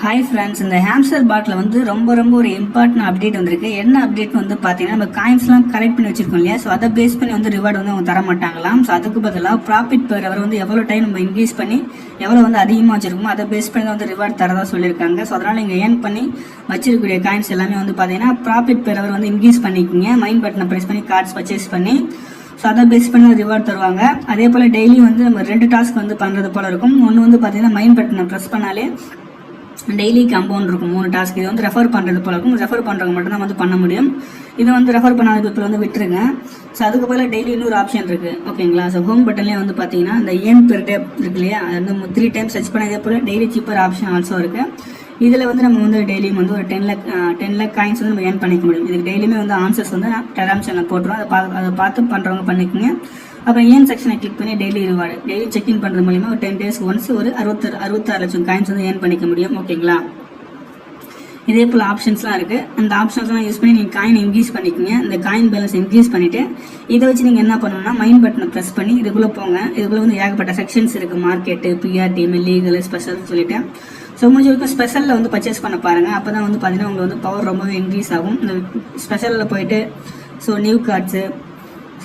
Hi friends, இந்த hamster பாட்டில் வந்து ரொம்ப ஒரு இம்பார்ட்டன்ட் அப்டேட் வந்திருக்கு. என்ன அப்டேட் வந்து பார்த்தீங்கன்னா, நம்ம காயின்ஸ்லாம் கலெக்ட் பண்ணி வச்சிருக்கோம் இல்லையா, ஸோ அதை பேஸ் பண்ணி வந்து ரிவார்டு வந்து அவங்க தர மாட்டாங்களாம். ஸோ அதுக்கு பதிலாக ப்ராஃபிட் பெர் அவர் வந்து எவ்வளோ டைம் நம்ம இன்க்ரீஸ் பண்ணி எவ்வளோ வந்து அதிகமாக வச்சிருக்கோமோ அதை பேஸ் பண்ணி தான் வந்து ரிவார்டு தரதா சொல்லியிருக்காங்க. ஸோ அதனால் நீங்கள் ஏர்ன் பண்ணி வச்சிருக்கக்கூடிய காயின்ஸ் எல்லாமே வந்து பார்த்தீங்கன்னா ப்ராஃபிட் பெர் அவர் வந்து இன்க்ரீஸ் பண்ணிக்கிங்க. மைண்ட் பட்டனை ப்ரெஸ் பண்ணி கார்ட்ஸ் பர்ச்சேஸ் பண்ணி ஸோ அதை பேஸ் பண்ணி ரிவார்டு தருவாங்க. அதே போல் டெய்லி வந்து நம்ம 2 டாஸ்க் வந்து பண்ணுறது போல் இருக்கும். ஒன்று வந்து பார்த்தீங்கன்னா மைண்ட் பட்டனை ப்ரெஸ் பண்ணாலே டெய்லி கம்பவுண்ட் இருக்கும் 3 டாஸ்க். இது வந்து ரெஃபர் பண்ணுறது போல இருக்கும். ரெஃபர் பண்ணுறவங்க மட்டும் தான் வந்து பண்ண முடியும். இது வந்து ரெஃபர் பண்ணாத பீப்பிள் வந்து விட்டுருங்க. ஸோ அதுக்கு போல டெய்லி இன்னொரு ஆப்ஷன் இருக்குது, ஓகேங்களா. ஸோ ஹோம் பட்டன்லேயே வந்து பார்த்தீங்கன்னா இந்த ஏர்ன் பெர் டே இருக்கு இல்லையா, அது வந்து 3 டைம்ஸ் சர்ச் பண்ண. இதே போல் டெய்லி சீப்பர் ஆப்ஷன் ஆல்சோ இருக்குது. இதில் வந்து நம்ம வந்து டெய்லியும் வந்து ஒரு 10 lakh காயின்ஸ் வந்து நம்ம ஏர்ன் பண்ணிக்க முடியும். இதுக்கு டெய்லியுமே வந்து ஆன்சர்ஸ் வந்து நான் டெலிகிராம் சேனல் போட்டுருவோம். அதை பார்த்து பண்ணுறவங்க பண்ணிக்கோங்க. அப்புறம் ஏன் செக்ஷனை கிளிக் பண்ணி டெய்லி ரிவார்டு டெய்லி செக்இன் பண்ணுறது மூலிமா ஒரு 10 days ஒன்ஸ் ஒரு 66 லட்சம் காயின்ஸ் வந்து ஏர்ன் பண்ணிக்க முடியும், ஓகேங்களா. இதே போல் ஆப்ஷன்ஸ்லாம் இருக்குது. அந்த ஆப்ஷன்ஸ்லாம் யூஸ் பண்ணி நீங்கள் காயின் இன்க்ரீஸ் பண்ணிக்கோங்க. இந்த காயின் பேலன்ஸ் இன்க்ரீஸ் பண்ணிவிட்டு இதை வச்சு நீங்கள் என்ன பண்ணணும்னா மைண்ட் பட்டனை ப்ரெஸ் பண்ணி இதுக்குள்ளே போங்க. இதுக்குள்ளே வந்து ஏகப்பட்ட செக்ஷன்ஸ் இருக்குது. மார்க்கெட்டு, பிஆர் டீம், லீகல், ஸ்பெஷல்னு சொல்லிட்டு. ஸோ முடிஞ்ச வரைக்கும் ஸ்பெஷலில் வந்து பர்ச்சேஸ் பண்ண பாருங்கள். அப்போ தான் வந்து பார்த்தீங்கன்னா உங்களுக்கு வந்து பவர் ரொம்பவே இன்க்ரீஸ் ஆகும். இந்த ஸ்பெஷலில் போயிட்டு ஸோ நியூ கார்ட்ஸு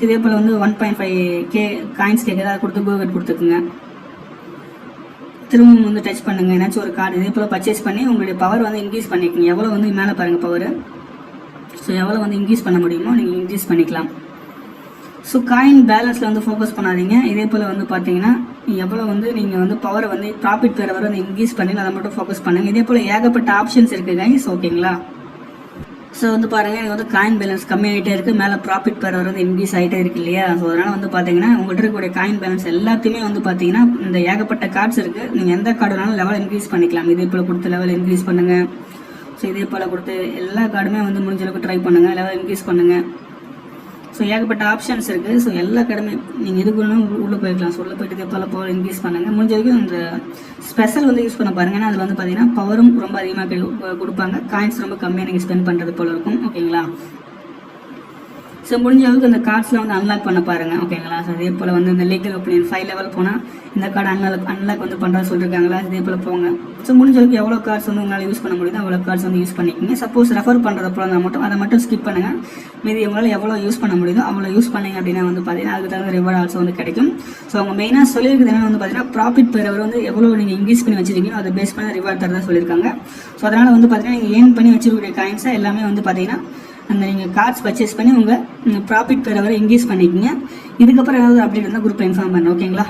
இதே போல் வந்து 1.5K காயின்ஸ் கேட்குறது, அதை கொடுத்து கோகட் கொடுத்துக்குங்க. திரும்பவும் வந்து டச் பண்ணுங்கள் ஏன்னாச்சும் ஒரு கார்டு. இதே போல் பர்ச்சேஸ் பண்ணி உங்களுடைய பவர் வந்து இன்க்ரீஸ் பண்ணிக்கோங்க. எவ்வளோ வந்து மேலே பாருங்கள் பவர். ஸோ எவ்வளோ வந்து இன்க்ரீஸ் பண்ண முடியுமோ நீங்கள் இன்க்ரீஸ் பண்ணிக்கலாம். ஸோ காயின் பேலன்ஸில் வந்து ஃபோக்கஸ் பண்ணாதீங்க. இதே போல் வந்து பார்த்தீங்கன்னா எவ்வளோ வந்து நீங்கள் வந்து பவரை வந்து ப்ராஃபிட் பெற வர வந்து இன்க்ரீஸ் பண்ணி அதை மட்டும் ஃபோக்கஸ் பண்ணுங்கள். இதே போல் ஏகப்பட்ட ஆப்ஷன்ஸ் இருக்குது கைஸ், ஓகேங்களா. ஸோ வந்து பாருங்கள், எனக்கு வந்து காயின் பேலன்ஸ் கம்மியாகிட்டே இருக்குது. மேலே ப்ராஃபிட் பெர் வந்து இன்க்ரீஸ் ஆகிட்டே இருக்கு இல்லையா. ஸோ அதனால் வந்து பார்த்தீங்கன்னா உங்கள்கிட்ட இருக்கக்கூடிய காயின் பேலன்ஸ் எல்லாத்தையுமே வந்து பார்த்தீங்கன்னா இந்த ஏகப்பட்ட கார்ட்ஸ் இருக்குது. நீங்கள் எந்த கார்டு வேணாலும் லெவல் இன்க்ரீஸ் பண்ணிக்கலாம். இதே போல் கொடுத்து லெவல் இன்க்ரீஸ் பண்ணுங்கள். ஸோ இதே போல் கொடுத்து எல்லா கார்டுமே வந்து முடிஞ்ச அளவுக்கு ட்ரை பண்ணுங்கள், லெவல் இன்க்ரீஸ் பண்ணுங்கள். ஸோ ஏகப்பட்ட ஆப்ஷன்ஸ் இருக்குது. ஸோ எல்லா கடமை நீங்கள் எதுக்கு வேணும் உள்ளே போய்க்கலாம். ஸோ உள்ளே போய்ட்டு இதே போல் பவர் இன்க்ரீஸ் பண்ணுங்கள். முடிஞ்ச வரைக்கும் இந்த ஸ்பெஷல் வந்து யூஸ் பண்ண பாருங்கள். ஏன்னா அதில் வந்து பார்த்தீங்கன்னா பவரும் ரொம்ப அதிகமாக கொடுப்பாங்க. காயின்ஸ் ரொம்ப கம்மியாக நீங்கள் ஸ்பெண்ட் பண்ணுறது போல் இருக்கும், ஓகேங்களா. ஸோ முடிஞ்ச அளவுக்கு இந்த கார்ட்ஸில் வந்து அன்லாக் பண்ண பாருங்கள், ஓகேங்களா. ஸோ இதே போல் வந்து இந்த லீகல் ஒப்பீனியன் 5 லெவல் போனால் இந்த கார்டு அன்லாக் வந்து பண்ணுறது சொல்லியிருக்காங்களா. இதே போல் போங்க. ஸோ முடிஞ்ச அளவுக்கு எவ்வளோ கார்ட்ஸ் வந்து உங்களால் யூஸ் பண்ண முடியுதோ அவ்வளோ கார்ட்ஸ் வந்து யூஸ் பண்ணிக்கோங்க. சப்போஸ் ரெஃபர் பண்ணுறது போல இருந்தால் மட்டும் அதை மட்டும் ஸ்கிப் பண்ணுங்கள். மீதி உங்களால் எவ்வளோ யூஸ் பண்ண முடியுதோ அவ்வளோ யூஸ் பண்ணிங்க அப்படின்னா வந்து பார்த்தீங்கன்னா அதுக்கு தகுந்த ரிவார்டு ஆல்சோ வந்து கிடைக்கும். ஸோ அவங்க மெயினாக சொல்லியிருக்கிறது என்ன வந்து பார்த்தீங்கன்னா ப்ராஃபிட் பெர் அவர் வந்து எவ்வளோ நீங்கள் இன்க்ரீஸ் பண்ணி வச்சிருக்கீங்களோ அதை பேஸ் பண்ணி ரிவார்டு தரதான் சொல்லியிருக்காங்க. ஸோ அதனால் வந்து பார்த்தீங்கன்னா நீங்கள் ஏர்ன் பண்ணி வச்சிருக்கக்கூடிய காயின்ஸை எல்லாமே வந்து பார்த்தீங்கன்னா அந்த நீங்கள் கார்ட்ஸ் பர்ச்சேஸ் பண்ணி உங்கள் ப்ராஃபிட் பெர் அவரை இன்க்ரீஸ் பண்ணிக்கோங்க. இதுக்கப்புறம் ஏதாவது அப்டேட் இருந்தால் குரூப்பில் இன்ஃபார்ம் பண்ணுறேன், ஓகேங்களா.